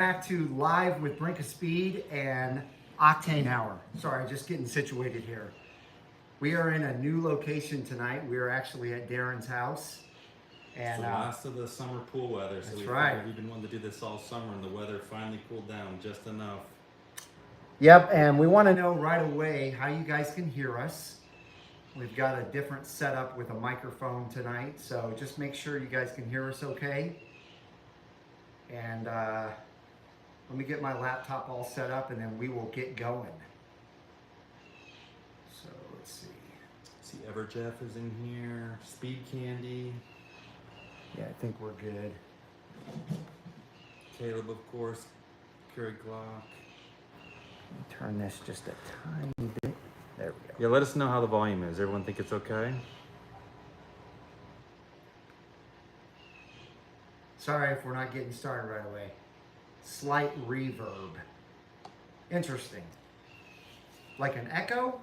Back to live with Brinkofspeed and Octane Hour. Sorry, just getting situated here. We are in a new location tonight. We are actually at Darren's house. And it's the last of the summer pool weather. So we've been wanting to do this all summer, and the weather finally cooled down just enough. Yep, and we want to know right away how you guys can hear us. We've got a different setup with a microphone tonight, so just make sure you guys can hear us okay. And let me get my laptop all set up and then we will get going. So let's see. See, Everjeff is in here. Speed Candy. Yeah, I think we're good. Caleb, of course. Kerry Glock. Turn this just a tiny bit. There we go. Yeah, let us know how the volume is. Everyone think it's okay? Sorry if we're not getting started right away. Slight reverb. Interesting. Like an echo?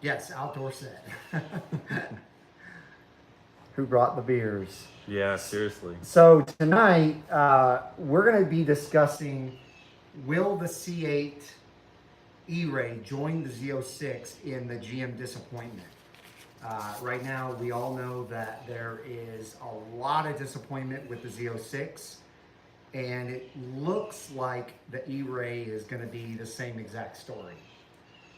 Yes, outdoor set. Who brought the beers? Yeah, seriously. So tonight, we're going to be discussing, will the C8 E-Ray join the Z06 in the GM disappointment? Right now, we all know that there is a lot of disappointment with the Z06, and it looks like the E-Ray is going to be the same exact story.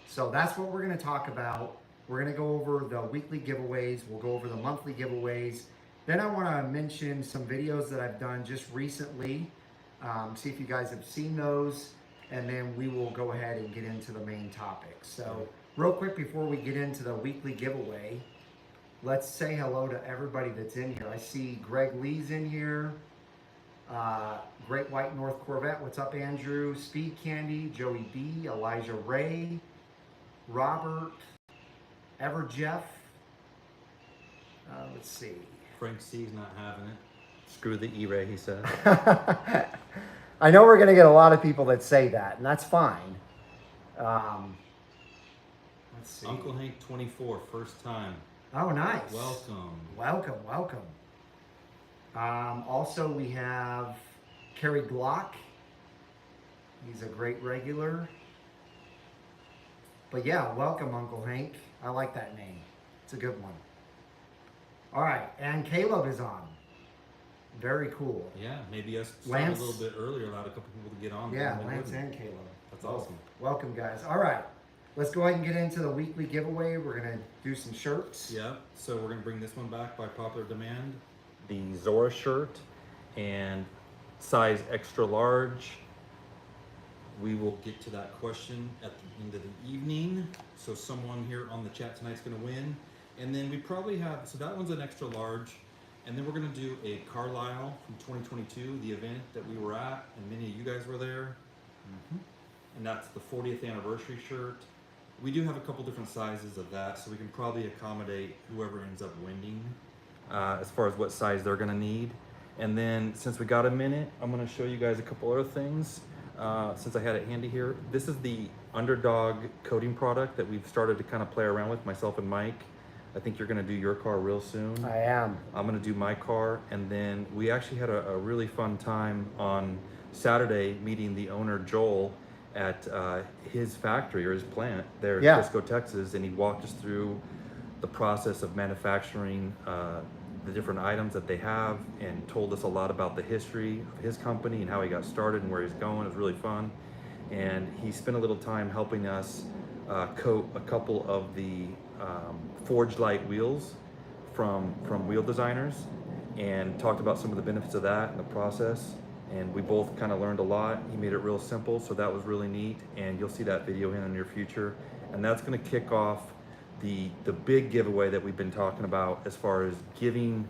So that's what we're going to talk about. We're going to go over the weekly giveaways. We'll go over the monthly giveaways. Then I want to mention some videos that I've done just recently. See if you guys have seen those, and then we will go ahead and get into the main topic. So real quick before we get into the weekly giveaway, let's say hello to everybody that's in here. I see Greg Lee's in here. Great White North Corvette. What's up, Andrew? Speed Candy, Joey B, Elijah Ray, Robert, Everjeff. Let's see. Frank C's not having it. Screw the E-Ray, he said. I know we're going to get a lot of people that say that, and that's fine. Let's see. Uncle Hank 24, first time. Oh, nice. Welcome. Welcome, welcome. Also, we have Kerry Glock. He's a great regular. But yeah, welcome, Uncle Hank. I like that name. It's a good one. All right, and Caleb is on. Very cool. Yeah, maybe us started a little bit earlier, allowed a couple people to get on. Yeah, Lance and Caleb. That's awesome. Welcome, guys. All right, let's go ahead and get into the weekly giveaway. We're going to do some shirts. Yeah, so we're going to bring this one back by popular demand. The Zora shirt and size extra large. We will get to that question at the end of the evening. So someone here on the chat tonight's going to win. And then we probably have, so that one's an extra large. And then we're going to do a Carlisle from 2022, the event that we were at, and many of you guys were there. And that's the 40th anniversary shirt. We do have a couple different sizes of that, so we can probably accommodate whoever ends up winning as far as what size they're going to need. And then since we got a minute, I'm going to show you guys a couple other things. Since I had it handy here, this is the Underdog coating product that we've started to kind of play around with, myself and Mike. I think you're going to do your car real soon. I am. I'm going to do my car. And then we actually had a really fun time on Saturday meeting the owner, Joel, at his factory or his plant there in Frisco, Texas. And he walked us through the process of manufacturing the different items that they have, and told us a lot about the history of his company and how he got started and where he's going. It was really fun. And he spent a little time helping us coat a couple of the forged light wheels from wheel designers, and talked about some of the benefits of that and the process. And we both kind of learned a lot. He made it real simple, so that was really neat. And you'll see that video in the near future. And that's going to kick off the big giveaway that we've been talking about, as far as giving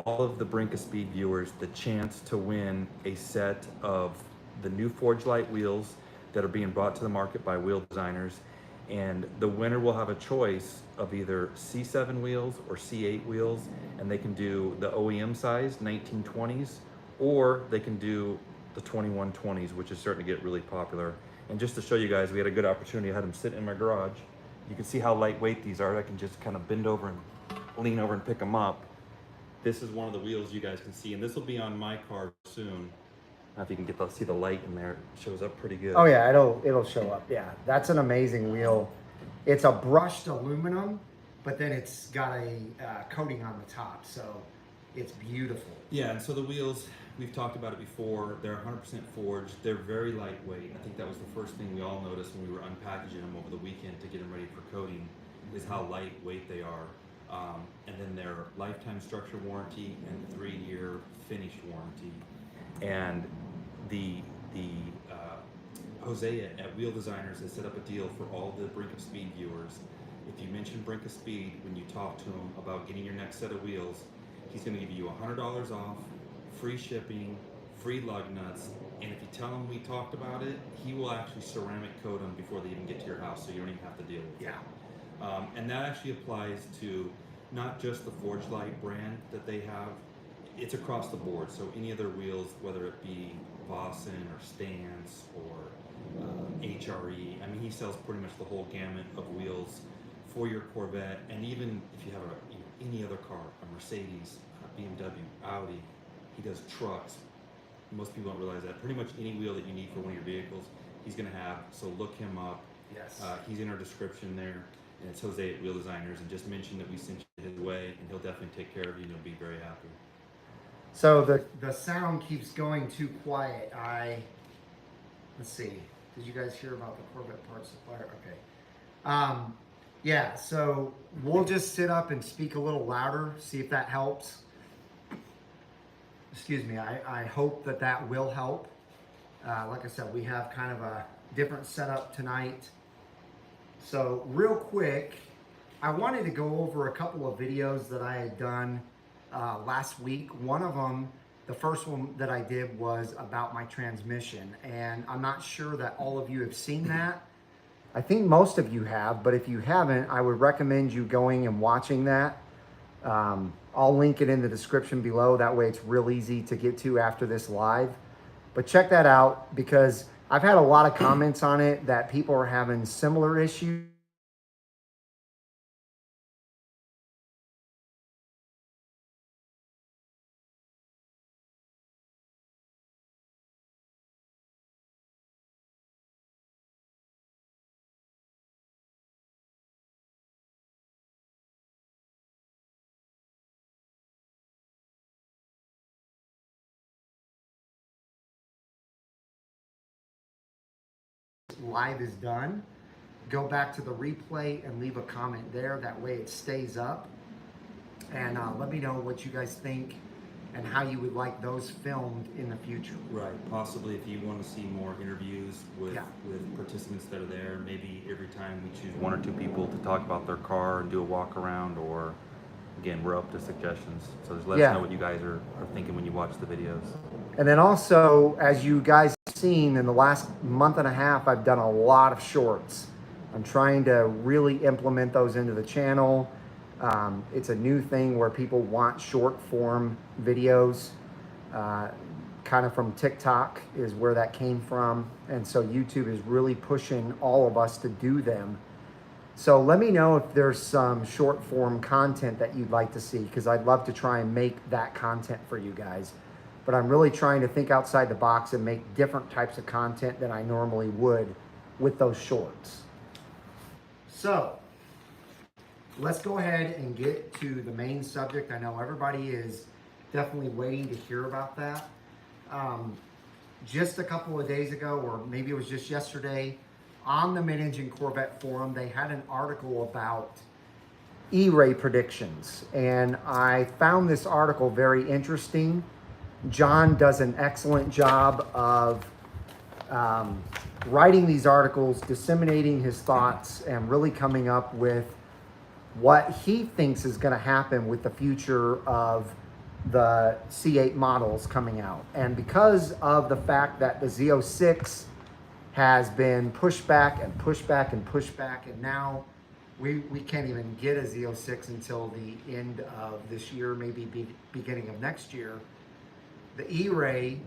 all of the Brinkofspeed viewers the chance to win a set of the new forged light wheels that are being brought to the market by wheel designers. And the winner will have a choice of either C7 wheels or C8 wheels, and they can do the OEM size 1920s, or they can do the 2120s, which is starting to get really popular. And just to show you guys, we had a good opportunity. I had them sit in my garage. You can see how lightweight these are. I can just kind of bend over and lean over and pick them up. this is one of the wheels you guys can see, and this will be on my car soon. I don't know if you can see the light in there. It shows up pretty good. Oh yeah, it'll show up. Yeah, that's an amazing wheel. It's a brushed aluminum, but then it's got a coating on the top, so it's beautiful. Yeah, and so the wheels, we've talked about it before. They're 100% forged. They're very lightweight. I think that was the first thing we all noticed when we were unpackaging them over the weekend to get them ready for coating, is how lightweight they are. And then their lifetime structure warranty and 3-year finished warranty. And the Hosea at Wheel Designers has set up a deal for all the Brinkofspeed viewers. If you mention Brinkofspeed when you talk to him about getting your next set of wheels, he's going to give you $100 off, free shipping, free lug nuts, and if you tell him we talked about it, he will actually ceramic coat them before they even get to your house, so you don't even have to deal with it. Yeah. And that actually applies to not just the Forge Light brand that they have, it's across the board. So any of their wheels, whether it be Vossen or Stance or HRE, I mean, he sells pretty much the whole gamut of wheels for your Corvette, and even if you have any other car, a Mercedes, a BMW, Audi, he does trucks. Most people don't realize that. Pretty much any wheel that you need for one of your vehicles, he's going to have. So look him up. Yes. He's in our description there, and it's Jose at Wheel Designers. And just mention that we sent you his way, and he'll definitely take care of you, and you'll be very happy. So the sound keeps going too quiet. Let's see. Did you guys hear about the Corvette parts supplier? Okay. Yeah, so we'll just sit up and speak a little louder, see if that helps. Excuse me, I hope that will help. Like I said, we have kind of a different setup tonight. So real quick, I wanted to go over a couple of videos that I had done last week. One of them, the first one that I did, was about my transmission, and I'm not sure that all of you have seen that. I think most of you have, but if you haven't, I would recommend you going and watching that. I'll link it in the description below. That way it's real easy to get to after this live. But check that out, because I've had a lot of comments on it that people are having similar issues. Live is done, go back to the replay and leave a comment there. That way it stays up, and let me know what you guys think and how you would like those filmed in the future. Right, possibly if you want to see more interviews with participants that are there, maybe every time we choose 1 or 2 people to talk about their car and do a walk around, or again, we're up to suggestions. So just let us know what you guys are thinking when you watch the videos. And then also, as you guys have seen in the last month and a half, I've done a lot of shorts. I'm trying to really implement those into the channel. It's a new thing where people want short form videos. Kind of from TikTok is where that came from. And so YouTube is really pushing all of us to do them. So let me know if there's some short form content that you'd like to see, because I'd love to try and make that content for you guys. But I'm really trying to think outside the box and make different types of content than I normally would with those shorts. So let's go ahead and get to the main subject. I know everybody is definitely waiting to hear about that. Just a couple of days ago, or maybe it was just yesterday, on the Mid-Engine Corvette forum, they had an article about E-ray predictions. And I found this article very interesting. John does an excellent job of writing these articles, disseminating his thoughts, and really coming up with what he thinks is going to happen with the future of the C8 models coming out. And because of the fact that the Z06 has been pushed back and pushed back and pushed back, and now we can't even get a Z06 until the end of this year, maybe beginning of next year. The E-Ray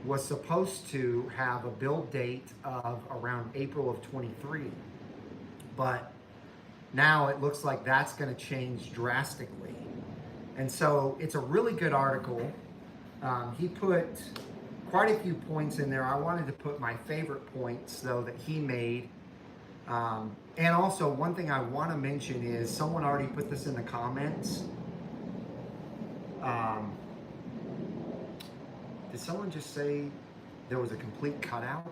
was supposed to have a build date of around April of 23, but now it looks like that's going to change drastically. And so it's a really good article. He put quite a few points in there. I wanted to put my favorite points, though, that he made. And also, one thing I want to mention is someone already put this in the comments. Did someone just say there was a complete cutout?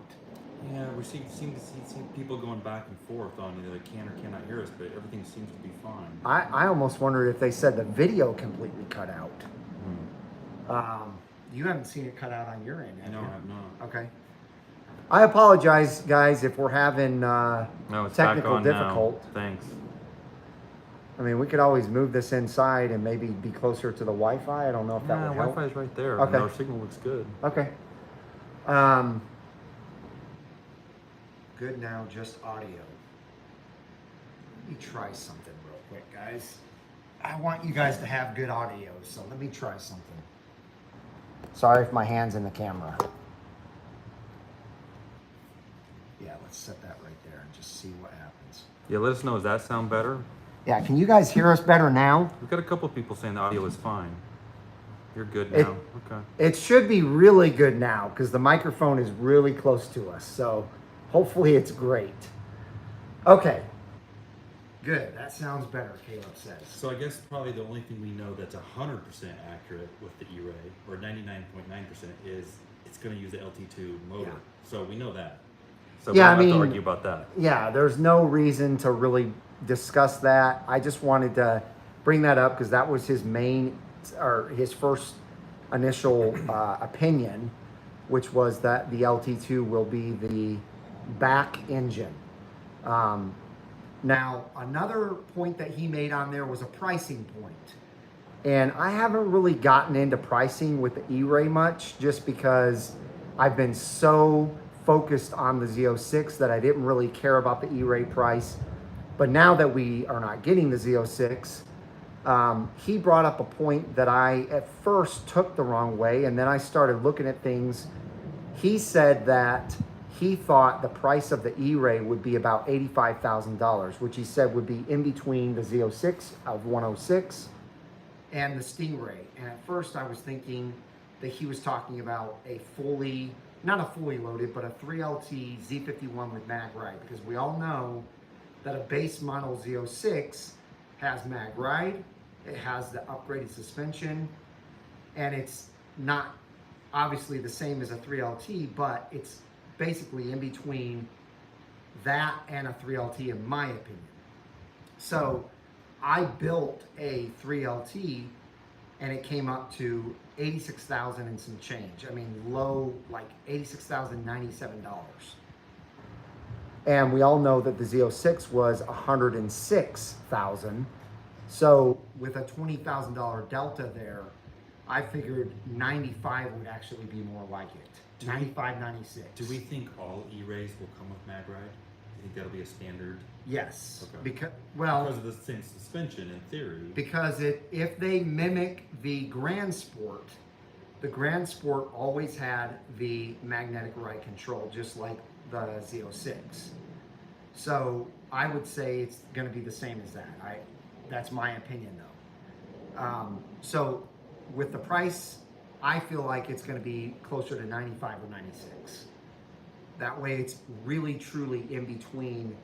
Yeah, we seem to see people going back and forth on either they can or cannot hear us, but everything seems to be fine. I almost wondered if they said the video completely cut out. You haven't seen it cut out on your end, have you? No, I have not. Okay. I apologize, guys, if we're having No, it's technical back on difficult. now. Thanks. I mean, we could always move this inside and maybe be closer to the Wi-Fi. I don't know if that would help. Wi-Fi's right there. Okay. And our signal looks good. Okay. Good now, just audio. Let me try something real quick, guys. I want you guys to have good audio, so let me try something. Sorry if my hand's in the camera. Yeah, let's set that right there and just see what happens. Yeah, let us know. Does that sound better? Yeah, can you guys hear us better now? We've got a couple of people saying the audio is fine. You're good now. Okay. It should be really good now because the microphone is really close to us. So hopefully it's great. Okay. Good. That sounds better, Caleb says. So I guess probably the only thing we know that's 100% accurate with the E-Ray, or 99.9%, is it's going to use the LT2 motor. Yeah. So we know that. So Yeah, we don't have to argue about that. Yeah, there's no reason to really discuss that. I just wanted to bring that up because that was his main, or his first initial opinion, which was that the LT2 will be the back engine. Now, another point that he made on there was a pricing point. And I haven't really gotten into pricing with the E-Ray much just because I've been so focused on the Z06 that I didn't really care about the E-Ray price. But now that we are not getting the Z06, he brought up a point that I at first took the wrong way, and then I started looking at things. He said that he thought the price of the E-Ray would be about $85,000, which he said would be in between the Z06 of 106 and the Stingray. And at first I was thinking that he was talking about a fully, not a fully loaded, but a 3LT Z51 with mag ride, because we all know that a base model Z06 has mag ride, it has the upgraded suspension, and it's not obviously the same as a 3LT, but it's basically in between that and a 3LT in my opinion. So I built a 3LT and it came up to 86,000 and some change. I mean, low, like $86,097. And we all know that the Z06 was 106,000. So with a $20,000 delta there, I figured 95 would actually be more like it. 95, 96. Do we think all E-Rays will come with mag ride? Do you think that'll be a standard? Yes. Okay. Because of the same suspension in theory. Because if they mimic the Grand Sport, the Grand Sport always had the magnetic ride control, just like the Z06. So I would say it's going to be the same as that. That's my opinion, though. So with the price, I feel like it's going to be closer to 95 or 96. That way it's really truly in between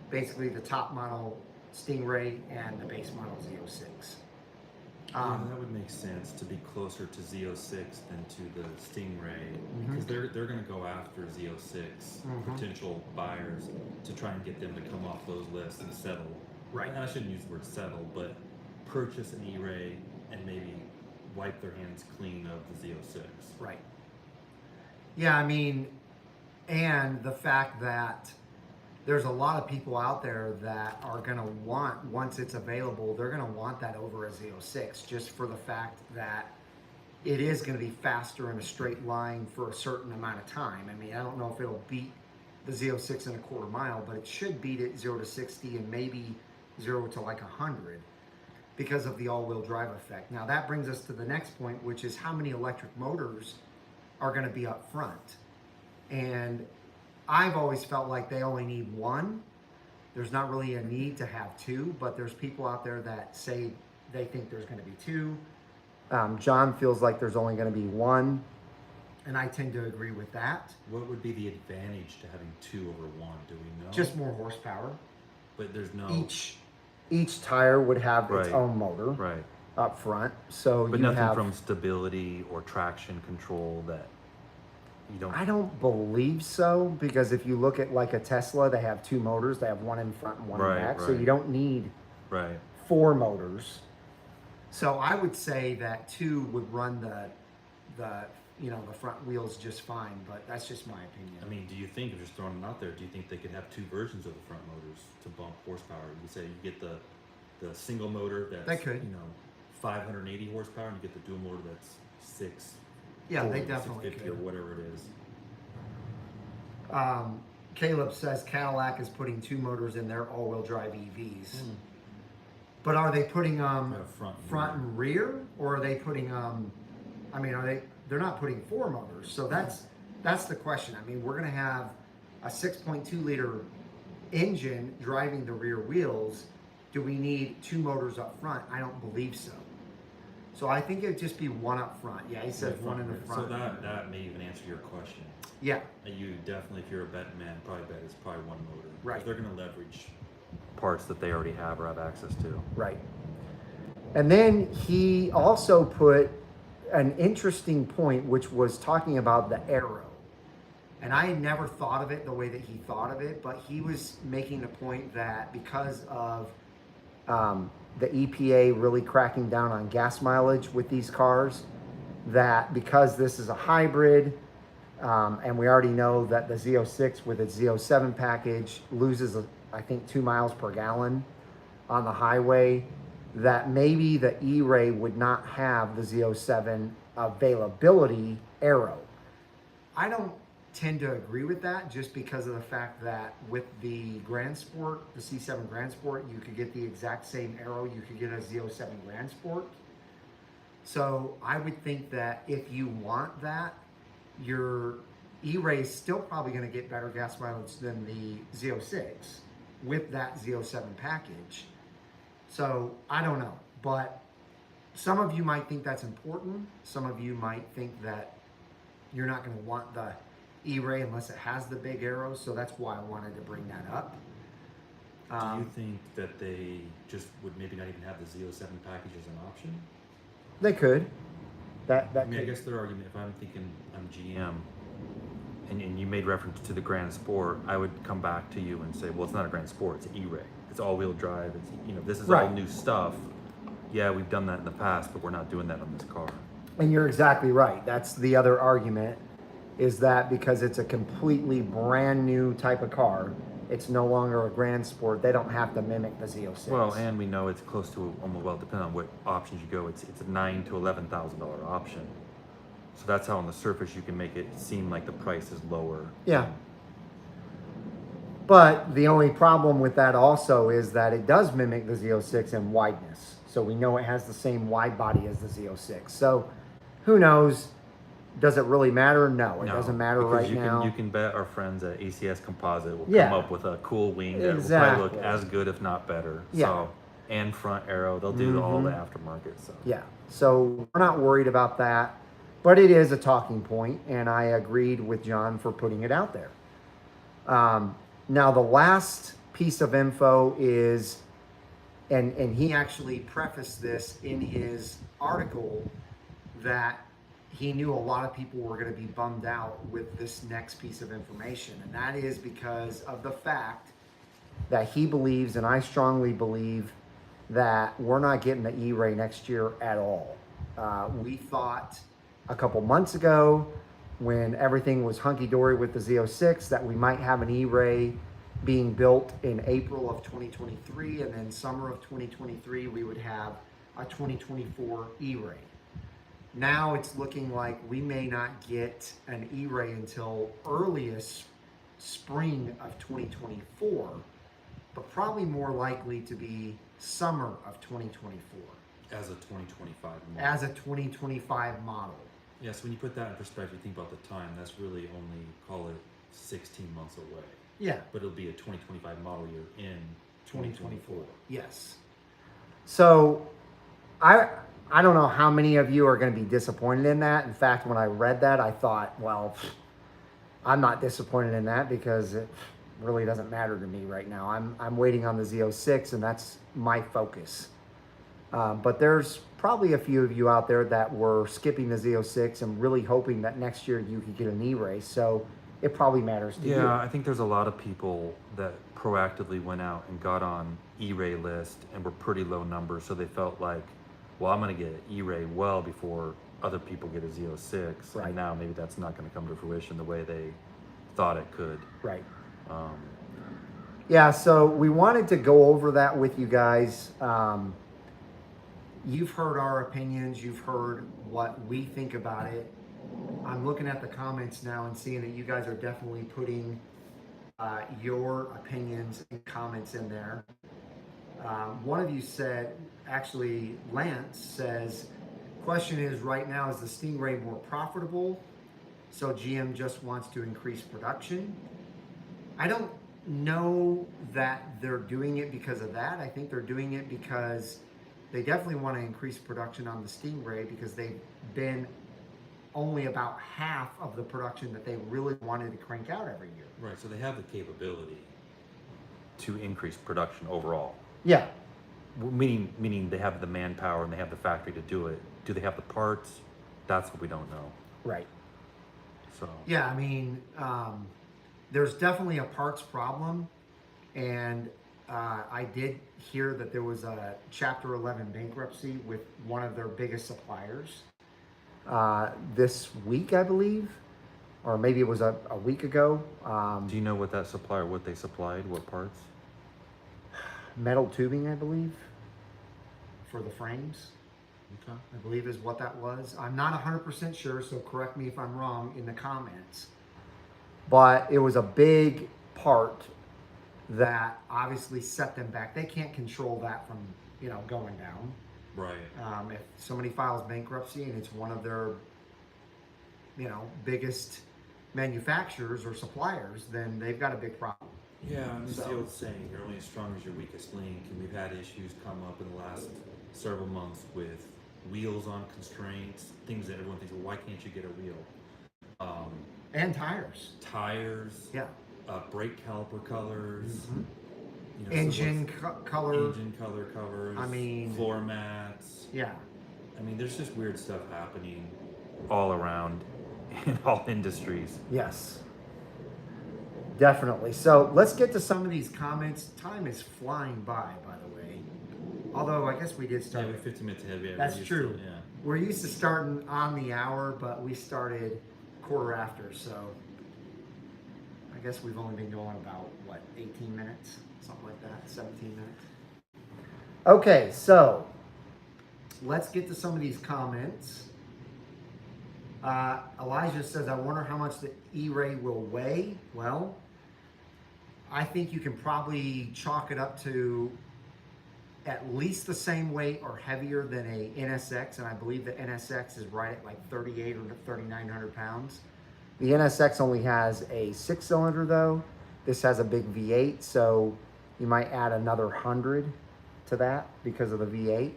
basically the top model Stingray and the base model Z06. Yeah, that would make sense to be closer to Z06 than to the Stingray, because they're going to go after Z06 potential buyers to try and get them to come off those lists and settle. Right. And I shouldn't use the word settle, but purchase an E-Ray and maybe wipe their hands clean of the Z06. Right. Yeah, I mean, and the fact that there's a lot of people out there that are going to want, once it's available, they're going to want that over a Z06 just for the fact that it is going to be faster in a straight line for a certain amount of time. I mean, I don't know if it'll beat the Z06 in a quarter mile, but it should beat it 0 to 60 and maybe 0 to like 100. Because of the all-wheel drive effect. Now that brings us to the next point, which is how many electric motors are going to be up front. And I've always felt like they only need one. There's not really a need to have two, but there's people out there that say they think there's going to be 2. John feels like there's only going to be 1, and I tend to agree with that. What would be the advantage to having 2 over 1? Do we know? Just more horsepower. But there's no... Each tire would have its own motor up front. So but nothing from stability or traction control that you don't... I don't believe so, because if you look at like a Tesla, they have 2 motors. They have one in front and one in back. So you don't need 4 motors. So I would say that 2 would run the front wheels just fine, but that's just my opinion. I mean, do you think, if you're just throwing it out there, do you think they could have 2 versions of the front motors to bump horsepower? You say you get the single motor that's, they could. 580 horsepower, and you get the dual motor that's 6. Yeah, they definitely could. Or whatever it is. Caleb says Cadillac is putting 2 motors in their all-wheel drive EVs. But are they putting front and rear, or are they putting they're not putting 4 motors? So that's the question. I mean, we're going to have a 6.2 liter engine driving the rear wheels. Do we need 2 motors up front? I don't believe so. So I think it'd just be 1 up front. Yeah, he said 1 in the front. So that may even answer your question. Yeah. You definitely, if you're a betting man, probably bet it's probably 1 motor. Right. They're going to leverage parts that they already have or have access to. Right. And then he also put an interesting point, which was talking about the aero. And I had never thought of it the way that he thought of it, but he was making the point that because of the EPA really cracking down on gas mileage with these cars, that because this is a hybrid, and we already know that the Z06 with its Z07 package loses, I think, 2 miles per gallon on the highway, that maybe the E-Ray would not have the Z07 availability aero. I don't tend to agree with that, just because of the fact that with the Grand Sport, the C7 Grand Sport, you could get the exact same aero you could get a Z07 Grand Sport. So I would think that if you want that, your E-Ray is still probably going to get better gas mileage than the Z06 with that Z07 package. So I don't know, but some of you might think that's important. Some of you might think that you're not going to want the E-Ray unless it has the big arrows. So that's why I wanted to bring that up. Do you think that they just would maybe not even have the Z07 package as an option? They could. I guess their argument, if I'm thinking I'm GM, and you made reference to the Grand Sport, I would come back to you and say, well, it's not a Grand Sport, it's an E-Ray. It's all-wheel drive. It's, this is all new stuff. Yeah, we've done that in the past, but we're not doing that on this car. And you're exactly right. That's the other argument, is that because it's a completely brand new type of car, it's no longer a Grand Sport. They don't have to mimic the Z06. Well, and we know it's close to depending on what options you go, it's a $9,000 to $11,000 option. So that's how on the surface you can make it seem like the price is lower. Yeah. But the only problem with that also is that it does mimic the Z06 in wideness. So we know it has the same wide body as the Z06. So who knows? Does it really matter? No, it doesn't matter right now. You can bet our friends at ACS Composite will come up with a cool wing that will probably look as good, if not better. Yeah. So, and front arrow, they'll do all the aftermarket. So yeah, so we're not worried about that, but it is a talking point, and I agreed with John for putting it out there. Now the last piece of info is, and he actually prefaced this in his article, that he knew a lot of people were going to be bummed out with this next piece of information. And that is because of the fact that he believes, and I strongly believe, that we're not getting the E-Ray next year at all. We thought a couple months ago, when everything was hunky-dory with the Z06, that we might have an E-Ray being built in April of 2023, and then summer of 2023, we would have a 2024 E-Ray. Now it's looking like we may not get an E-Ray until earliest spring of 2024, but probably more likely to be summer of 2024. As a 2025 model. As a 2025 model. Yes, when you put that in perspective, think about the time, that's really only, call it 16 months away. Yeah. But it'll be a 2025 model year in 2024. Yes. So I don't know how many of you are going to be disappointed in that. In fact, when I read that, I thought, well, I'm not disappointed in that because it really doesn't matter to me right now. I'm waiting on the Z06, and that's my focus. But there's probably a few of you out there that were skipping the Z06 and really hoping that next year you could get an E-Ray. So it probably matters to you. Yeah, I think there's a lot of people that proactively went out and got on E-Ray list and were pretty low numbers, so they felt like, well, I'm going to get an E-Ray well before other people get a Z06. Right. And now maybe that's not going to come to fruition the way they thought it could. Right. Yeah, so we wanted to go over that with you guys. You've heard our opinions. You've heard what we think about it. I'm looking at the comments now and seeing that you guys are definitely putting your opinions and comments in there. One of you said, actually, Lance says, question is, right now, is the Stingray more profitable? So GM just wants to increase production. I don't know that they're doing it because of that. I think they're doing it because they definitely want to increase production on the Stingray because they've been only about half of the production that they really wanted to crank out every year. Right, so they have the capability to increase production overall. Yeah. Meaning they have the manpower and they have the factory to do it. Do they have the parts? That's what we don't know. Right. So. Yeah, I mean, there's definitely a parts problem, and I did hear that there was a Chapter 11 bankruptcy with one of their biggest suppliers this week, I believe, or maybe it was a week ago. Do you know what that supplier, what they supplied, what parts? Metal tubing, I believe, for the frames. Okay. I believe is what that was. I'm not 100% sure, so correct me if I'm wrong in the comments. But it was a big part that obviously set them back. They can't control that from, going down. Right. If somebody files bankruptcy and it's one of their, biggest manufacturers or suppliers, then they've got a big problem. Yeah, it's the old saying, you're only as strong as your weakest link, and we've had issues come up in the last several months with wheels on constraints, things that everyone thinks, well, why can't you get a wheel? And tires. Tires. Yeah. Brake caliper colors. Mm-hmm. Engine color. Engine color covers. I mean, floor mats. Yeah. I mean, there's just weird stuff happening all around in all industries. Yes. Definitely. So let's get to some of these comments. Time is flying by the way. Although I guess we did start. Yeah, we're 15 minutes ahead. Yeah, that's true. Yeah. We're used to starting on the hour, but we started quarter after. So I guess we've only been going about, 18 minutes? Something like that, 17 minutes. Okay, so let's get to some of these comments. Elijah says, I wonder how much the E-Ray will weigh. Well, I think you can probably chalk it up to at least the same weight or heavier than a NSX, and I believe the NSX is right at like 3,800 or 3,900 pounds. The NSX only has a 6-cylinder though. This has a big V8, so you might add another 100 to that because of the V8.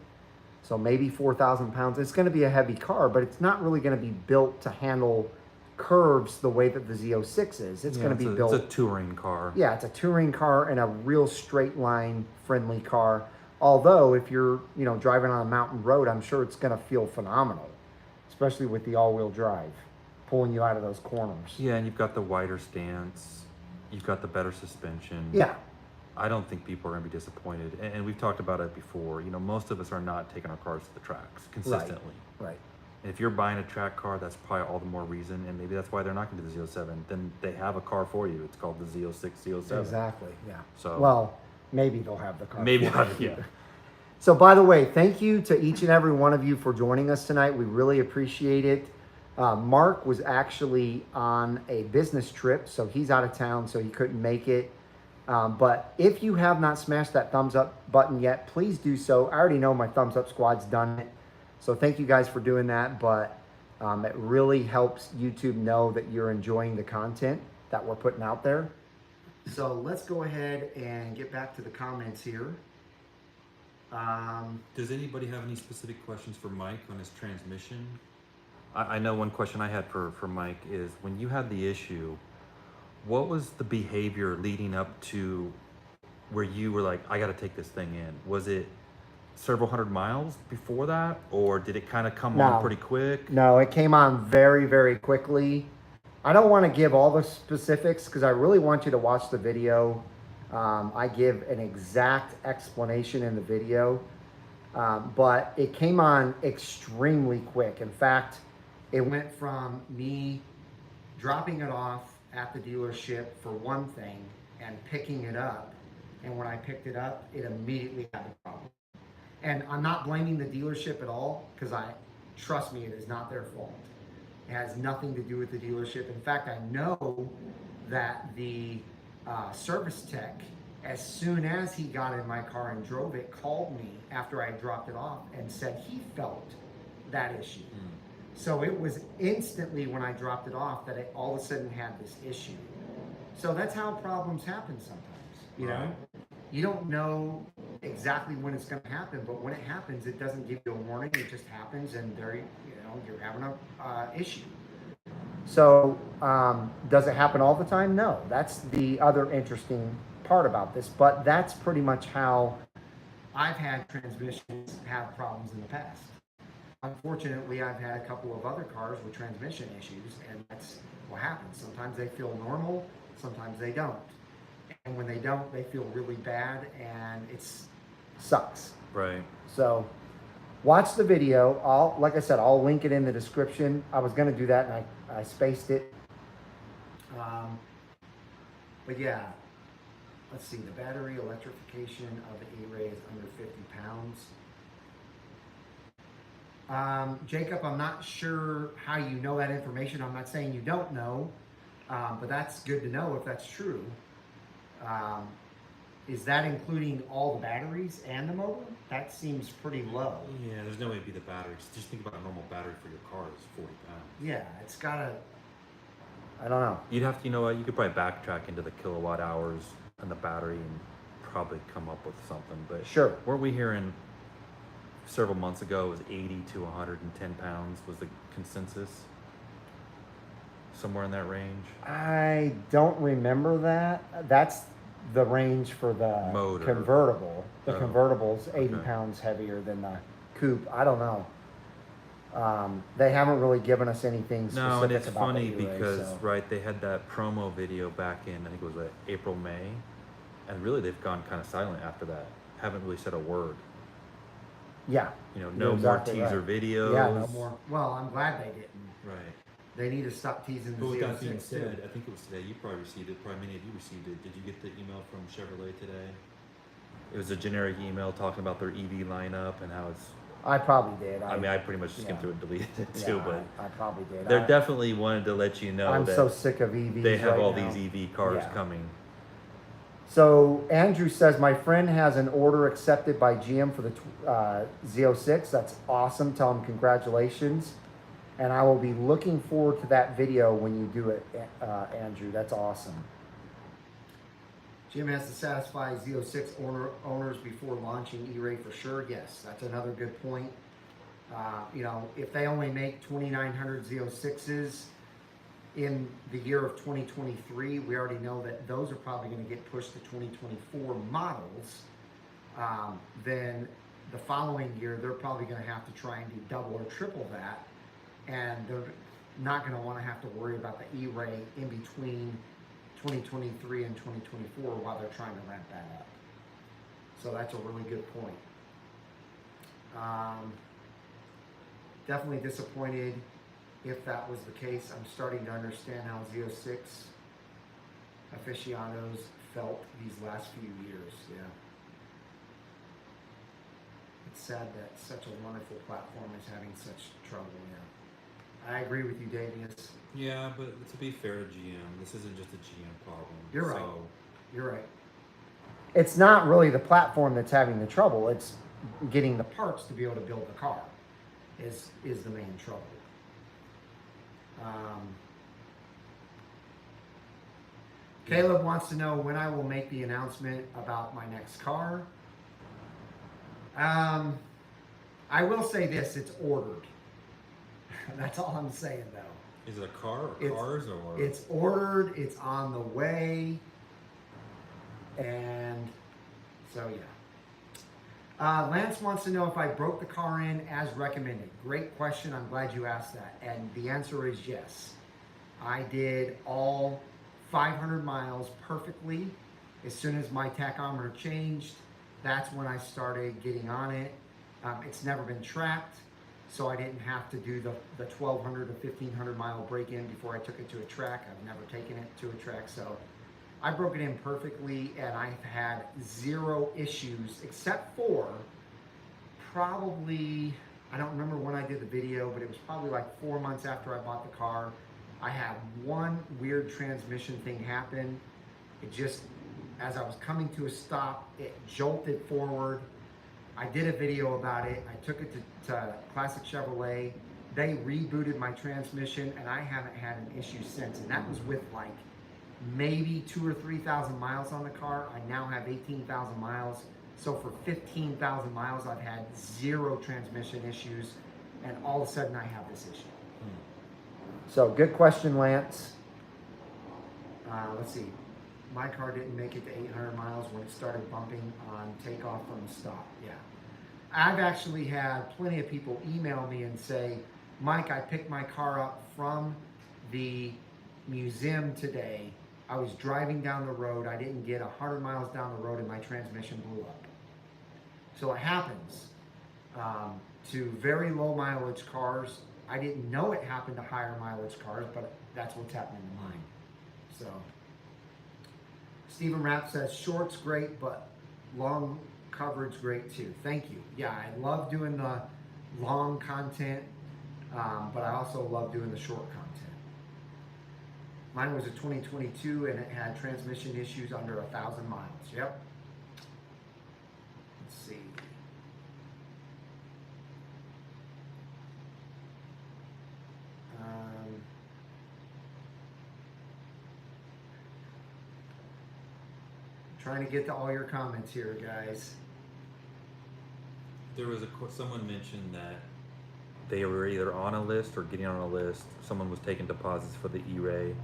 So maybe 4,000 pounds. It's going to be a heavy car, but it's not really going to be built to handle curves the way that the Z06 is. It's going to be built. It's a touring car. Yeah, it's a touring car and a real straight line friendly car. Although if you're, driving on a mountain road, I'm sure it's going to feel phenomenal, especially with the all-wheel drive pulling you out of those corners. Yeah, and you've got the wider stance. You've got the better suspension. Yeah. I don't think people are going to be disappointed. And we've talked about it before. Most of us are not taking our cars to the tracks consistently. Right. And if you're buying a track car, that's probably all the more reason. And maybe that's why they're not going to do the Z07. Then they have a car for you. It's called the Z06, Z07. Exactly, yeah. So, well, maybe they'll have the car. Maybe, yeah. So by the way, thank you to each and every one of you for joining us tonight. We really appreciate it. Mark was actually on a business trip, so he's out of town, so he couldn't make it. But if you have not smashed that thumbs up button yet, please do so. I already know my thumbs up squad's done it. So thank you guys for doing that. But it really helps YouTube know that you're enjoying the content that we're putting out there. So let's go ahead and get back to the comments here. Does anybody have any specific questions for Mike on his transmission? I know one question I had for Mike is, when you had the issue, what was the behavior leading up to where you were like, I got to take this thing in? Was it several hundred miles before that, or did it kind of come on pretty quick? No, it came on very, very quickly. I don't want to give all the specifics because I really want you to watch the video. I give an exact explanation in the video, but it came on extremely quick. In fact, it went from me dropping it off at the dealership for one thing and picking it up. And when I picked it up, it immediately had a problem. And I'm not blaming the dealership at all, because trust me, it is not their fault. It has nothing to do with the dealership. In fact, I know that the service tech, as soon as he got in my car and drove it, called me after I dropped it off and said he felt that issue. So it was instantly when I dropped it off that it all of a sudden had this issue. So that's how problems happen sometimes, you know? You don't know exactly when it's going to happen, but when it happens, it doesn't give you a warning. It just happens, and you're having a issue. So does it happen all the time? No. That's the other interesting part about this, but that's pretty much how I've had transmissions have problems in the past. Unfortunately, I've had a couple of other cars with transmission issues, and that's what happens. Sometimes they feel normal, sometimes they don't. And when they don't, they feel really bad, and it sucks. Right. So watch the video. Like I said, I'll link it in the description. I was going to do that, and I spaced it. But yeah, let's see. The battery electrification of the E-Ray is under 50 pounds. Jacob, I'm not sure how you know that information. I'm not saying you don't know, but that's good to know if that's true. Is that including all the batteries and the motor? That seems pretty low. Yeah, there's no way it'd be the batteries. Just think about a normal battery for your car is 40 pounds. Yeah, it's gotta, I don't know. You'd have to, you know what, you could probably backtrack into the kilowatt hours and the battery and probably come up with something, but sure. Weren't we hearing several months ago it was 80 to 110 pounds was the consensus? Somewhere in that range? I don't remember that. That's the range for the motor convertible. The convertible's 80 okay. pounds heavier than the coupe. I don't know. They haven't really given us anything specific about and it's funny the E-Ray, because so. right, they had that promo video back in, I think it was April, May, and really they've gone kind of silent after that. Haven't really said a word. Yeah. You know, no more teaser right. videos. Yeah, no more. Well, I'm glad they didn't. Right. They need to stop teasing the But with that being Z06 said, too. I think it was today, you probably received it, probably many of you received it. Did you get the email from Chevrolet today? It was a generic email talking about their EV lineup and how it's... I probably did. I mean, I pretty much skimmed through it and deleted it too, yeah, but... I probably did. They definitely wanted to let you know I'm that so sick of EVs they have right all now. these EV cars coming. So Andrew says, my friend has an order accepted by GM for the Z06. That's awesome. Tell him congratulations. And I will be looking forward to that video when you do it, Andrew. That's awesome. GM has to satisfy Z06 owners before launching E-Ray for sure. Yes, that's another good point. You know, if they only make 2,900 Z06s in the year of 2023, we already know that those are probably going to get pushed to 2024 models. Then the following year, they're probably going to have to try and do double or triple that. And they're not going to want to have to worry about the E-Ray in between 2023 and 2024 while they're trying to ramp that up. So that's a really good point. Definitely disappointed if that was the case. I'm starting to understand how Z06 aficionados felt these last few years. Yeah. It's sad that such a wonderful platform is having such trouble. Yeah. I agree with you, Davius. Yeah, but to be fair to GM, this isn't just a GM problem. You're right. So, You're right. It's not really the platform that's having the trouble. It's getting the parts to be able to build the car is the main trouble. Caleb wants to know when I will make the announcement about my next car. I will say this, it's ordered. That's all I'm saying though. Is it a car or cars or? It's ordered, it's on the way, and so yeah. Lance wants to know if I broke the car in as recommended. Great question, I'm glad you asked that. And the answer is yes. I did all 500 miles perfectly. As soon as my tachometer changed, that's when I started getting on it. It's never been tracked, so I didn't have to do the 1,200 to 1,500 mile break-in before I took it to a track. I've never taken it to a track, so I broke it in perfectly, and I've had zero issues, except for probably, I don't remember when I did the video, but it was probably like 4 months after I bought the car. I had one weird transmission thing happen. It just, as I was coming to a stop, it jolted forward. I did a video about it. I took it to Classic Chevrolet. They rebooted my transmission, and I haven't had an issue since. And that was with like maybe 2,000 or 3,000 miles on the car. I now have 18,000 miles. So for 15,000 miles, I've had zero transmission issues, and all of a sudden I have this issue. So good question, Lance. Let's see. My car didn't make it to 800 miles when it started bumping on takeoff from the stop. Yeah. I've actually had plenty of people email me and say, Mike, I picked my car up from the museum today. I was driving down the road. I didn't get 100 miles down the road and my transmission blew up. So it happens to very low mileage cars. I didn't know it happened to higher mileage cars, but that's what's happening to mine. So Stephen Rapp says, short's great, but long coverage great too. Thank you. Yeah, I love doing the long content, but I also love doing the short content. Mine was a 2022 and it had transmission issues under 1,000 miles. Yep. Let's see. Trying to get to all your comments here, guys. There was someone mentioned that they were either on a list or getting on a list. Someone was taking deposits for the E-Ray,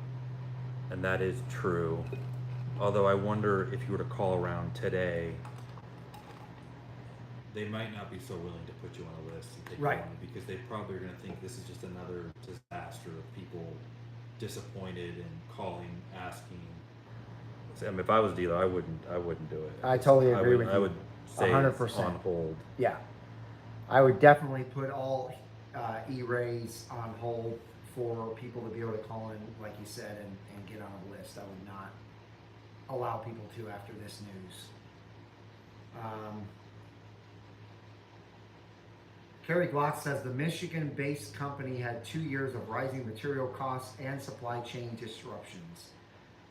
and that is true. Although I wonder if you were to call around today, they might not be so willing to put you on a list and take you on, because they probably are going to think this is just another disaster of people disappointed and calling, asking. I mean, if I was a dealer, I wouldn't do it. I totally agree with you. I would say 100%. It's on hold. Yeah, I would definitely put all E-Rays on hold for people to be able to call in, like you said, and get on a list. I would not allow people to after this news. Kerry Glock says the Michigan-based company had 2 years of rising material costs and supply chain disruptions.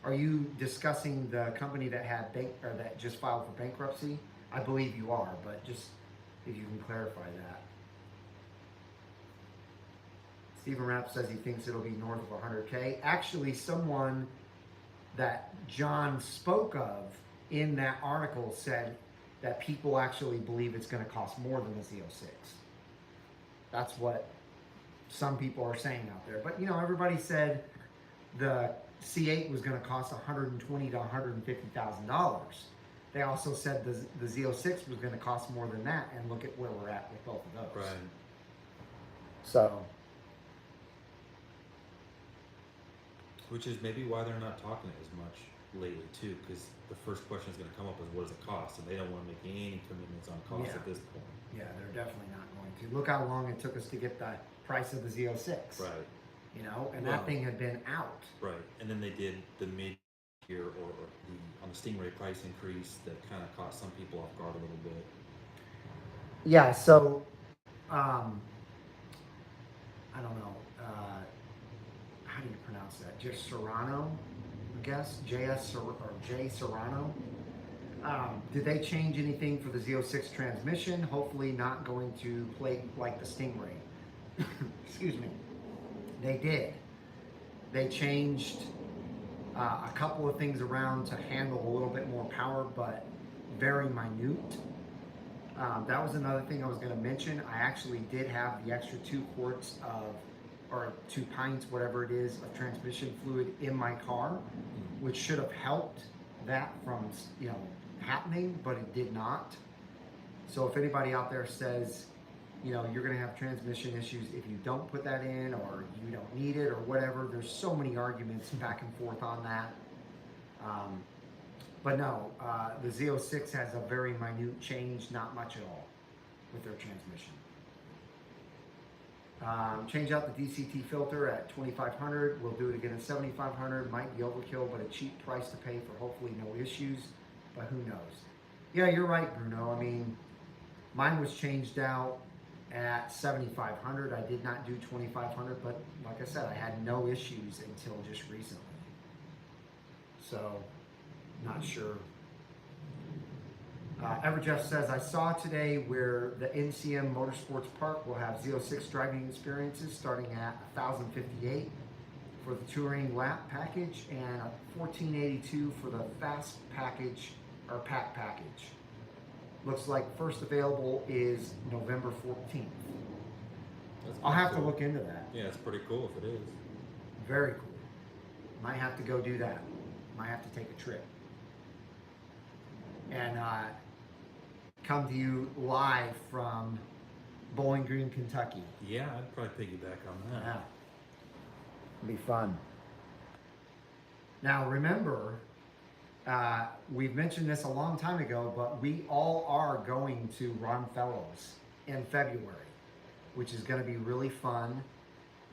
Are you discussing the company that had that just filed for bankruptcy? I believe you are, but just if you can clarify that. Stephen Rapp says he thinks it'll be north of 100K. Actually, someone that John spoke of in that article said that people actually believe it's going to cost more than the Z06. That's what some people are saying out there. But, you know, everybody said the C8 was going to cost $120,000 to $150,000. They also said the Z06 was going to cost more than that, and look at where we're at with both of those. Right. So, which is maybe why they're not talking as much lately too, because the first question is going to come up is what does it cost, and they don't want to make any commitments on cost at this point. Yeah, they're definitely not going to. Look how long it took us to get the price of the Z06. Right. You know, and that thing had been out. Right, and then they did the mid-year or on the Stingray price increase that kind of caught some people off guard a little bit. Yeah, so I don't know. How do you pronounce that? Just Serrano, I guess. J Serrano. Did they change anything for the Z06 transmission? Hopefully not going to play like the Stingray. Excuse me. They did. They changed a couple of things around to handle a little bit more power, but very minute. That was another thing I was going to mention. I actually did have the extra 2 quarts of, or 2 pints, whatever it is, of transmission fluid in my car, which should have helped that from, happening, but it did not. So if anybody out there says, you're going to have transmission issues if you don't put that in, or you don't need it, or whatever, there's so many arguments back and forth on that. But no, the Z06 has a very minute change, not much at all with their transmission. Change out the DCT filter at 2,500. We'll do it again at 7,500. Might be overkill, but a cheap price to pay for hopefully no issues, but who knows? Yeah, you're right, Bruno. I mean, mine was changed out at 7,500. I did not do 2,500, but like I said, I had no issues until just recently. So, not sure. Everjeff says, I saw today where the NCM Motorsports Park will have Z06 driving experiences starting at $1,058 for the touring lap package and $1,482 for the fast package or pack package. Looks like first available is November 14th. I'll have to look into that. Yeah, it's pretty cool if it is. Very cool. Might have to go do that. Might have to take a trip. And come to you live from Bowling Green, Kentucky. Yeah, I'd probably piggyback on that. Yeah. It'll be fun. Now remember, we've mentioned this a long time ago, but we all are going to Ron Fellows in February, which is going to be really fun.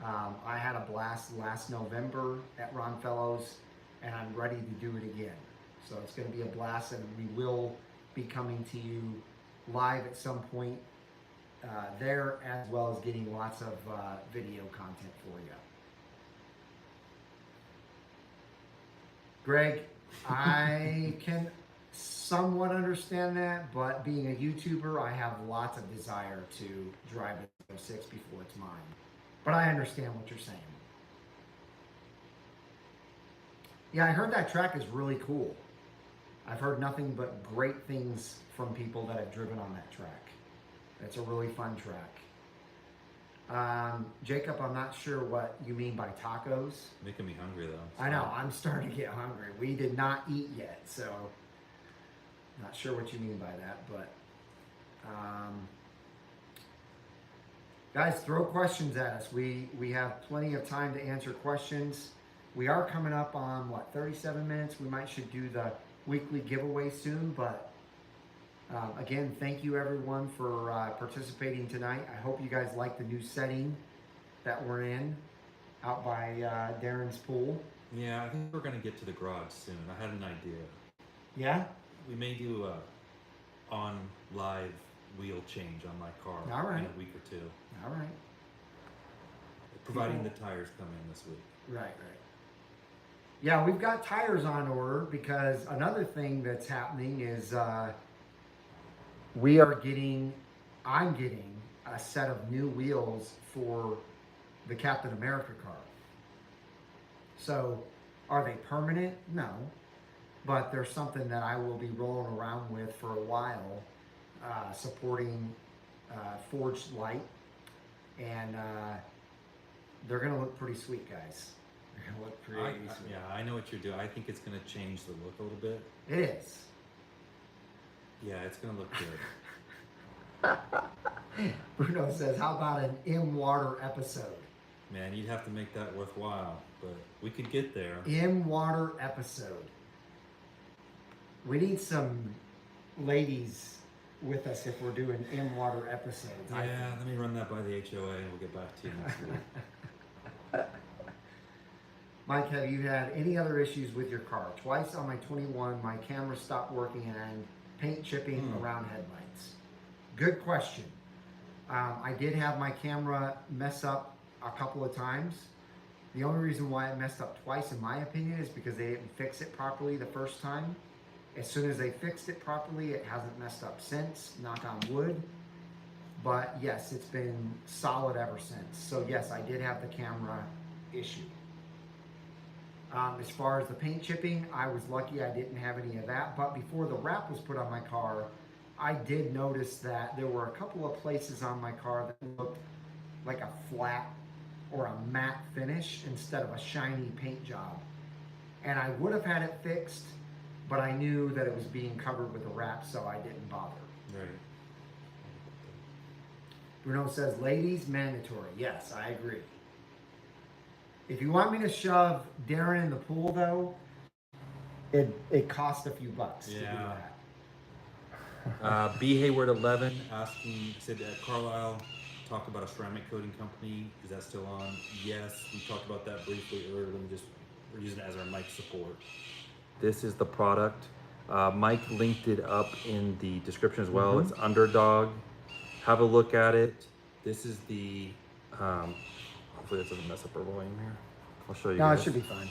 I had a blast last November at Ron Fellows, and I'm ready to do it again. So it's going to be a blast, and we will be coming to you live at some point there, as well as getting lots of video content for you. Greg, I can somewhat understand that, but being a YouTuber, I have lots of desire to drive a 06 before it's mine. But I understand what you're saying. Yeah, I heard that track is really cool. I've heard nothing but great things from people that have driven on that track. It's a really fun track. Jacob, I'm not sure what you mean by tacos. Making me hungry though. I know, I'm starting to get hungry. We did not eat yet, so not sure what you mean by that, but guys, throw questions at us. We have plenty of time to answer questions. We are coming up on, 37 minutes? We should do the weekly giveaway soon, but again, thank you everyone for participating tonight. I hope you guys like the new setting that we're in out by Darren's pool. Yeah, I think we're going to get to the garage soon. I had an idea. Yeah? We may do a on live wheel change on my car in a week or two. All right. Providing the tires come in this week. Right. Yeah, we've got tires on order because another thing that's happening is I'm getting a set of new wheels for the Captain America car. So, are they permanent? No. But there's something that I will be rolling around with for a while, supporting Forged Light. And they're going to look pretty sweet, guys. They're going to look pretty sweet. Yeah, I know what you're doing. I think it's going to change the look a little bit. It is. Yeah, it's going to look good. Bruno says, how about an in-water episode? Man, you'd have to make that worthwhile, but we could get there. In-water episode. We need some ladies with us if we're doing in-water episodes. Yeah, let me run that by the HOA and we'll get back to you next week. Mike, have you had any other issues with your car? Twice on my 21, my camera stopped working and paint chipping around headlights. Good question. I did have my camera mess up a couple of times. The only reason why it messed up twice, in my opinion, is because they didn't fix it properly the first time. As soon as they fixed it properly, it hasn't messed up since, knock on wood. But yes, it's been solid ever since. So yes, I did have the camera issue. As far as the paint chipping, I was lucky I didn't have any of that. But before the wrap was put on my car, I did notice that there were a couple of places on my car that looked like a flat or a matte finish instead of a shiny paint job. And I would have had it fixed, but I knew that it was being covered with a wrap, so I didn't bother. Right. Bruno says, ladies, mandatory. Yes, I agree. If you want me to shove Darren in the pool, though, it costs a few bucks to do that. B. Hayward 11 asking, said that Carlisle talked about a ceramic coating company. Is that still on? Yes, we talked about that briefly earlier. We're using it as our mic support. This is the product. Mike linked it up in the description as well. It's Underdog. Have a look at it. This is the, hopefully this doesn't mess up our volume here. I'll show you guys. No, it should be fine.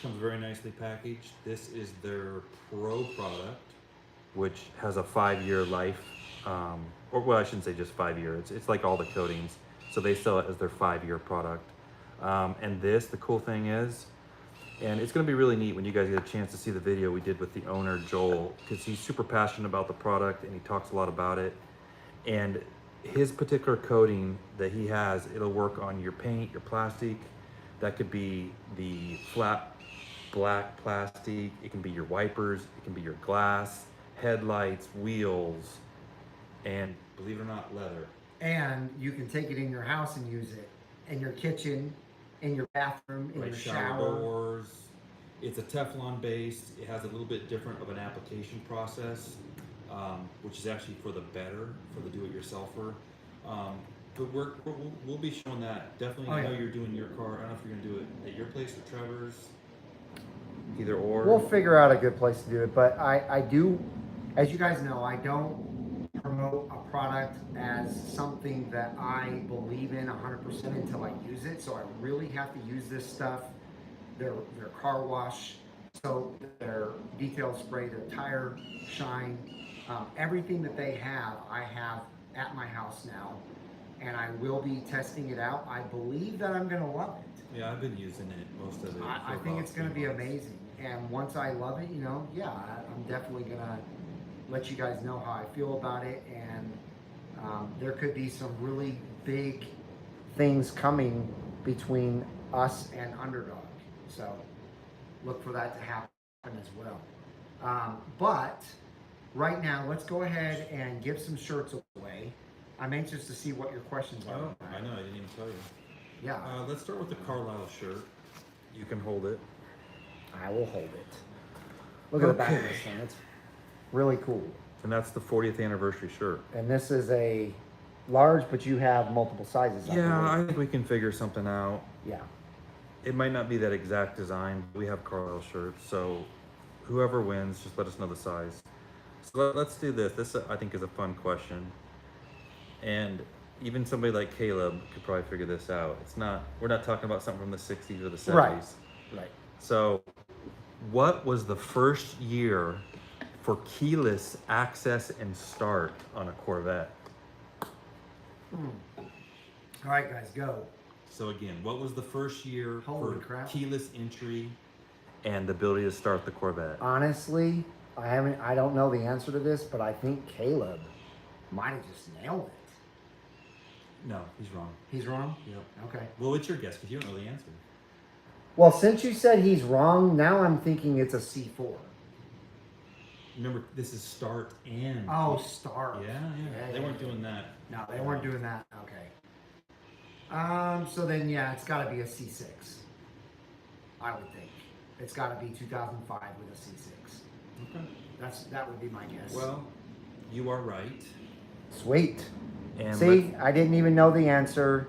Comes very nicely packaged. This is their Pro product, which has a 5-year life. Or well, I shouldn't say just 5 years. It's like all the coatings. So they sell it as their 5-year product. And this, the cool thing is, and it's gonna be really neat when you guys get a chance to see the video we did with the owner, Joel, because he's super passionate about the product and he talks a lot about it. And his particular coating that he has, it'll work on your paint, your plastic. That could be the flat black plastic. It can be your wipers. It can be your glass, headlights, wheels, and believe it or not, leather. And you can take it in your house and use it in your kitchen, in your bathroom, in your shower. Doors. It's a Teflon based. It has a little bit different of an application process, which is actually for the better, for the do-it-yourselfer. But we'll be showing that. Definitely how you're doing your car. I don't know if you're gonna do it at your place or Trevor's. Either or. We'll figure out a good place to do it, but I do, as you guys know, I don't promote a product as something that I believe in 100% until I use it. So I really have to use this stuff, their car wash, soap, their detail spray, their tire shine, everything that they have, I have at my house now, and I will be testing it out. I believe that I'm gonna love it. Yeah, I've been using it, most of it. I think it's gonna be amazing. And once I love it, you know, yeah, I'm definitely gonna let you guys know how I feel about it. And there could be some really big things coming between us and Underdog. So look for that to happen as well. But right now, let's go ahead and give some shirts away. I'm anxious to see what your questions are. Oh, I know, I didn't even tell you. Yeah. Let's start with the Carlisle shirt. You can hold it. I will hold it. Look at the back of this thing. It's really cool. And that's the 40th anniversary shirt. And this is a large, but you have multiple sizes. Yeah, I think we can figure something out. Yeah. It might not be that exact design. We have Carlisle shirts, so whoever wins, just let us know the size. So let's do this. This, I think, is a fun question. And even somebody like Caleb could probably figure this out. It's not, we're not talking about something from the 60s or the 70s. Right. So what was the first year for keyless access and start on a Corvette? All right, guys, go. So again, what was the first year Holy for crap. keyless entry and the ability to start the Corvette? Honestly, I don't know the answer to this, but I think Caleb might have just nailed it. No, he's wrong. He's wrong? Yep. Okay. Well, what's your guess? Because you don't know the answer. Well, since you said he's wrong, now I'm thinking it's a C4. Remember, this is start and... Oh, start. Yeah. They weren't doing that. No, they weren't doing that. Okay. So then, yeah, it's got to be a C6. I would think. It's got to be 2005 with a C6. Okay. That would be my guess. Well, you are right. Sweet. And see, I didn't even know the answer.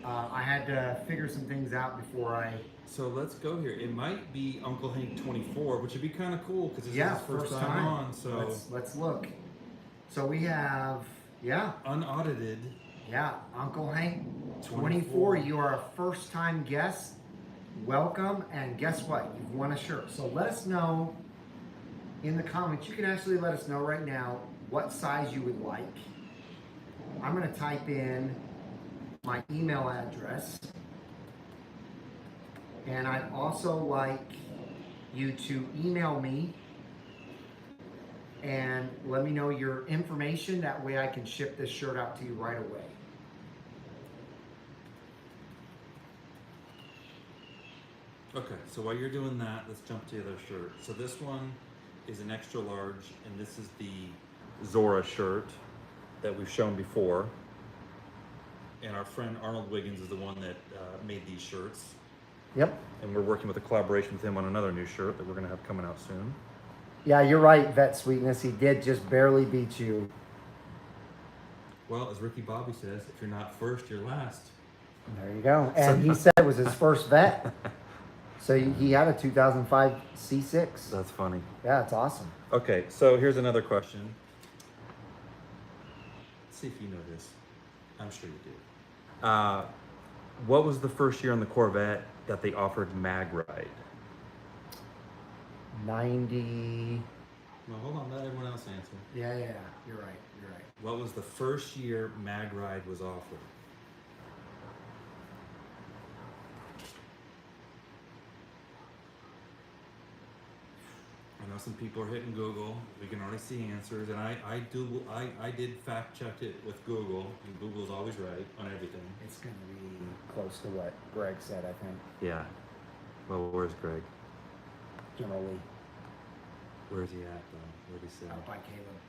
I had to figure some things out before I... So let's go here. It might be Uncle Hank 24, which would be kind of cool because this is his first time on. So let's look. So we have, unaudited. Yeah, Uncle Hank 24. You are a first-time guest. Welcome, and guess what? You've won a shirt. So let us know in the comments. You can actually let us know right now what size you would like. I'm going to type in my email address. And I'd also like you to email me and let me know your information. That way I can ship this shirt out to you right away. Okay, so while you're doing that, let's jump to the other shirt. So this one is an extra large, and this is the Zora shirt that we've shown before. And our friend Arnold Wiggins is the one that made these shirts. Yep. And we're working with a collaboration with him on another new shirt that we're going to have coming out soon. Yeah, you're right, Vet Sweetness. He did just barely beat you. Well, as Ricky Bobby says, if you're not first, you're last. There you go. And he said it was his first vet. So he had a 2005 C6. That's funny. Yeah, it's awesome. Okay, so here's another question. Let's see if you know this. I'm sure you do. What was the first year on the Corvette that they offered mag ride? 90. No, hold on, let everyone else answer. Yeah, you're right. You're right. What was the first year mag ride was offered? I know some people are hitting Google. We can already see answers, and I did fact check it with Google, and Google's always right on everything. It's gonna be close to what Greg said, I think. Yeah. Well, where's Greg? Generally, Where's he at though? Where'd he say? out by Caleb.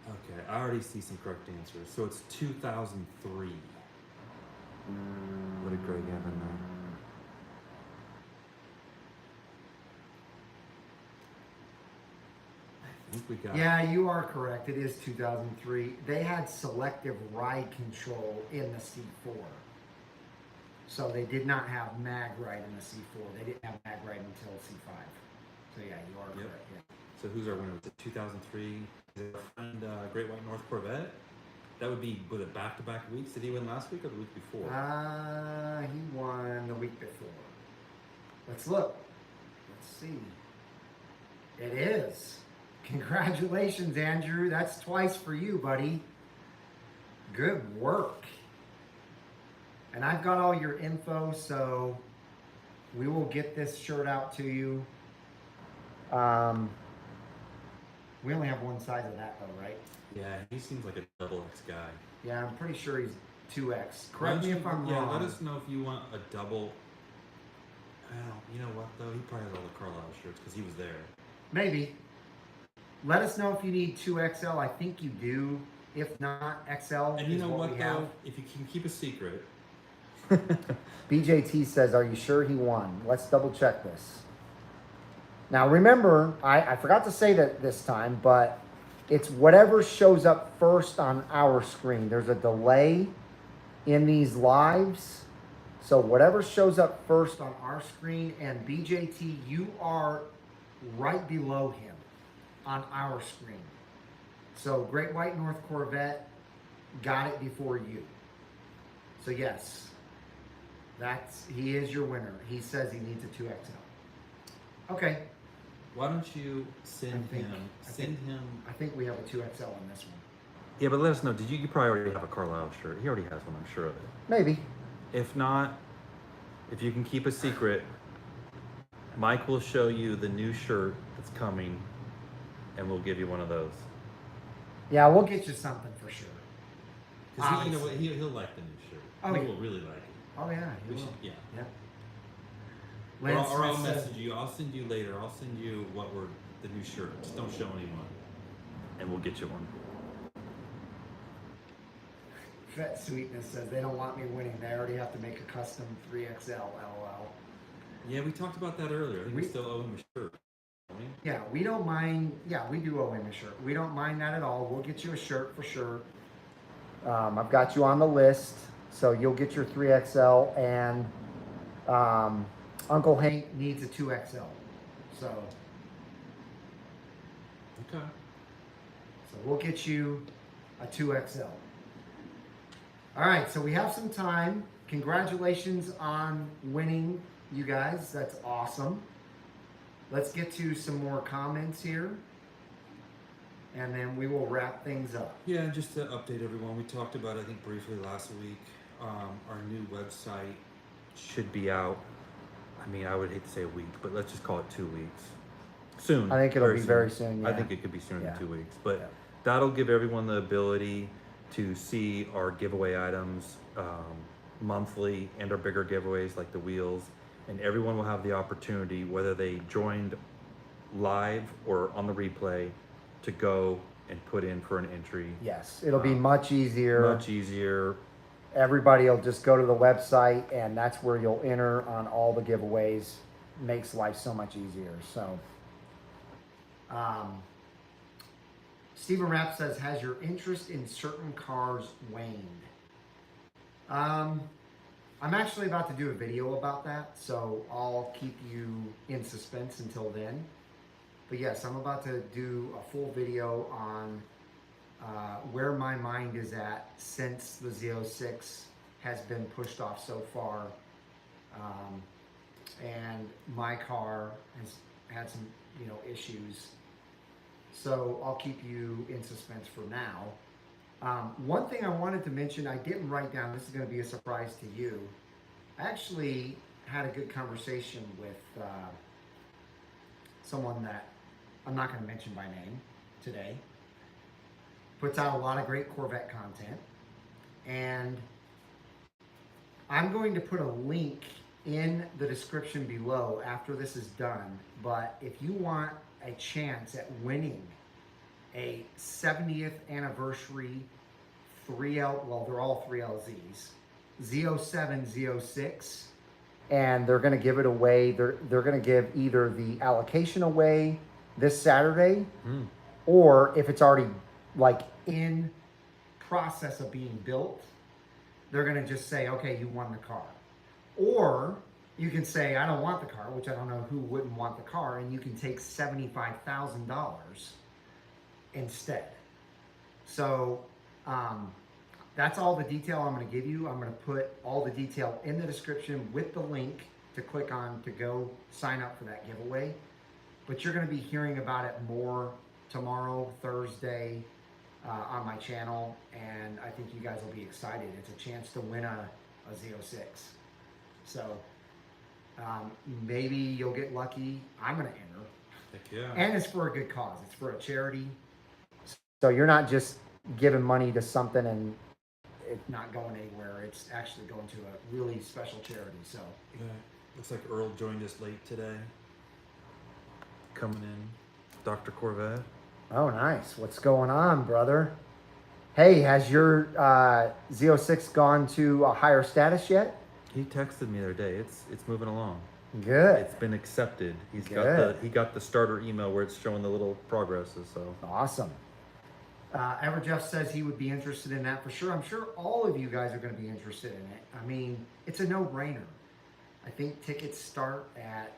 Okay, I already see some correct answers. So it's 2003. What did Greg have in there? I think we got. Yeah, you are correct. It is 2003. They had selective ride control in the C4. So they did not have mag ride in the C4. They didn't have mag ride until C5. So yeah, you are correct. Yeah. So who's our winner? Was it 2003? Is it our friend Great White North Corvette? That would be, was it back-to-back weeks? Did he win last week or the week before? He won the week before. Let's look. Let's see. It is. Congratulations, Andrew. That's twice for you, buddy. Good work. And I've got all your info, so we will get this shirt out to you. We only have one size of that though, right? Yeah, he seems like a double X guy. Yeah, I'm pretty sure he's 2X. Correct me if I'm wrong. Yeah, let us know if you want a double. Well, you know what though? He probably has all the Carlisle shirts because he was there. Maybe. Let us know if you need 2XL. I think you do. If not, XL. And you is know what we though? have. If you can keep a secret. BJT says, are you sure he won? Let's double check this. Now remember, I forgot to say that this time, but it's whatever shows up first on our screen. There's a delay in these lives. So whatever shows up first on our screen, and BJT, you are right below him on our screen. So Great White North Corvette got it before you. So yes, he is your winner. He says he needs a 2XL. Okay. Why don't you send him? I think we have a 2XL on this one. Yeah, but let us know. Did you probably already have a Carlisle shirt? He already has one, I'm sure of it. Maybe. If not, if you can keep a secret, Mike will show you the new shirt that's coming, and we'll give you one of those. Yeah, we'll get you something for sure. Because you know what, he'll like the new shirt. Oh, he yeah. will really like it. Oh yeah, We should, yeah. Yeah. Or I'll message you. I'll send you later. I'll send you the new shirt. Just don't show anyone, and we'll get you one. Vet Sweetness says they don't want me winning. They already have to make a custom 3XL. LOL. Yeah, we talked about that earlier. I think we still owe him a shirt. Don't we? Yeah, we don't mind. Yeah, we do owe him a shirt. We don't mind that at all. We'll get you a shirt for sure. I've got you on the list, so you'll get your 3XL, and Uncle Hank needs a 2XL. So Okay. we'll get you a 2XL. All right, so we have some time. Congratulations on winning, you guys. That's awesome. Let's get to some more comments here, and then we will wrap things up. Yeah, just to update everyone, we talked about, I think briefly last week, our new website should be out. I mean, I would hate to say a week, but let's just call it 2 weeks. Soon. I think it'll be very soon. Yeah. I think it could be sooner Yeah. than 2 weeks, but Yeah. that'll give everyone the ability to see our giveaway items monthly and our bigger giveaways like the wheels, and everyone will have the opportunity, whether they joined live or on the replay, to go and put in for an entry. Yes, it'll be much easier. Much easier. Everybody will just go to the website, and that's where you'll enter on all the giveaways. Makes life so much easier. So, Stephen Rapp says, has your interest in certain cars waned? I'm actually about to do a video about that, so I'll keep you in suspense until then. But yes, I'm about to do a full video on where my mind is at since the Z06 has been pushed off so far. And my car has had some, issues. So I'll keep you in suspense for now. One thing I wanted to mention, I didn't write down, this is going to be a surprise to you. I actually had a good conversation with someone that I'm not going to mention by name today. Puts out a lot of great Corvette content. And I'm going to put a link in the description below after this is done. But if you want a chance at winning a 70th anniversary 3L, well, they're all 3LZs, Z07, Z06, and they're going to give it away. They're going to give either the allocation away this Saturday, or if it's already like in process of being built, they're going to just say, okay, you won the car. Or you can say, I don't want the car, which I don't know who wouldn't want the car, and you can take $75,000 instead. So that's all the detail I'm going to give you. I'm going to put all the detail in the description with the link to click on to go sign up for that giveaway. But you're going to be hearing about it more tomorrow, Thursday, on my channel, and I think you guys will be excited. It's a chance to win a Z06. So maybe you'll get lucky. I'm going to enter. Heck yeah. And it's for a good cause. It's for a charity. So you're not just giving money to something and it's not going anywhere. It's actually going to a really special charity. So yeah. Looks like Earl joined us late today. Coming in, Dr. Corvette. Oh, nice. What's going on, brother? Hey, has your Z06 gone to a higher status yet? He texted me the other day. It's moving along. Good. It's been accepted. He got the starter email where it's showing the little progresses. So awesome. Ever Jeff says he would be interested in that for sure. I'm sure all of you guys are going to be interested in it. I mean, it's a no-brainer. I think tickets start at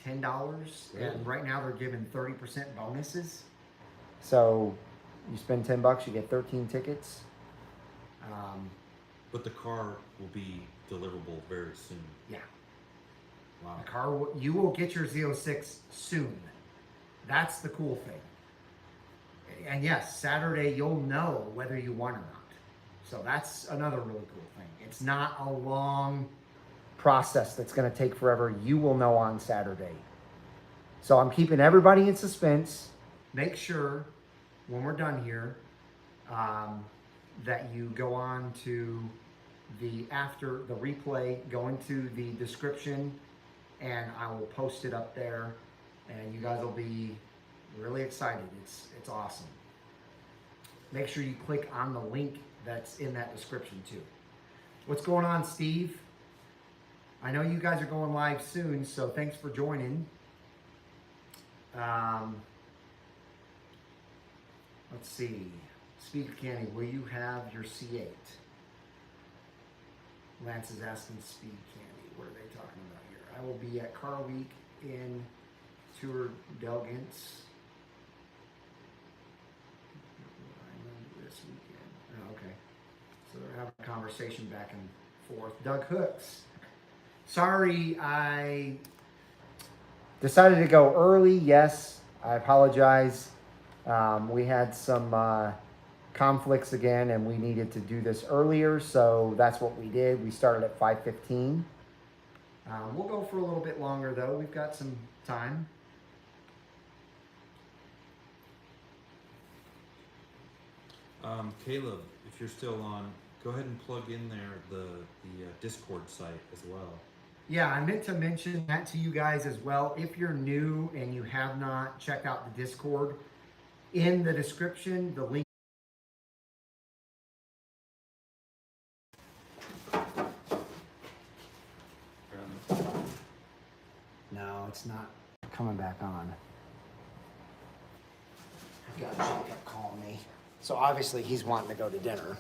$10, and right now they're giving 30% bonuses. So you spend $10, you get 13 tickets. But the car will be deliverable very soon. Yeah. Wow. The car, you will get your Z06 soon. That's the cool thing. And yes, Saturday you'll know whether you won or not. So that's another really cool thing. It's not a long process that's going to take forever. You will know on Saturday. So I'm keeping everybody in suspense. Make sure when we're done here that you go on to after the replay, go into the description, and I will post it up there, and you guys will be really excited. It's awesome. Make sure you click on the link that's in that description too. What's going on, Steve? I know you guys are going live soon, so thanks for joining. Let's see. Speaker Candy, will you have your C8? Lance is asking Speed Candy. What are they talking about here? I will be at Car Week in Tour Delgans this weekend. Oh, okay. So they're having a conversation back and forth. Doug Hooks. Sorry, I decided to go early. Yes, I apologize. We had some conflicts again, and we needed to do this earlier, so that's what we did. We started at 5:15. We'll go for a little bit longer, though. We've got some time. Caleb, if you're still on, go ahead and plug in there the Discord site as well. Yeah, I meant to mention that to you guys as well. If you're new and you have not checked out the Discord, in the description, the link. No, it's not coming back on. I've got Jacob calling me. So obviously he's wanting to go to dinner.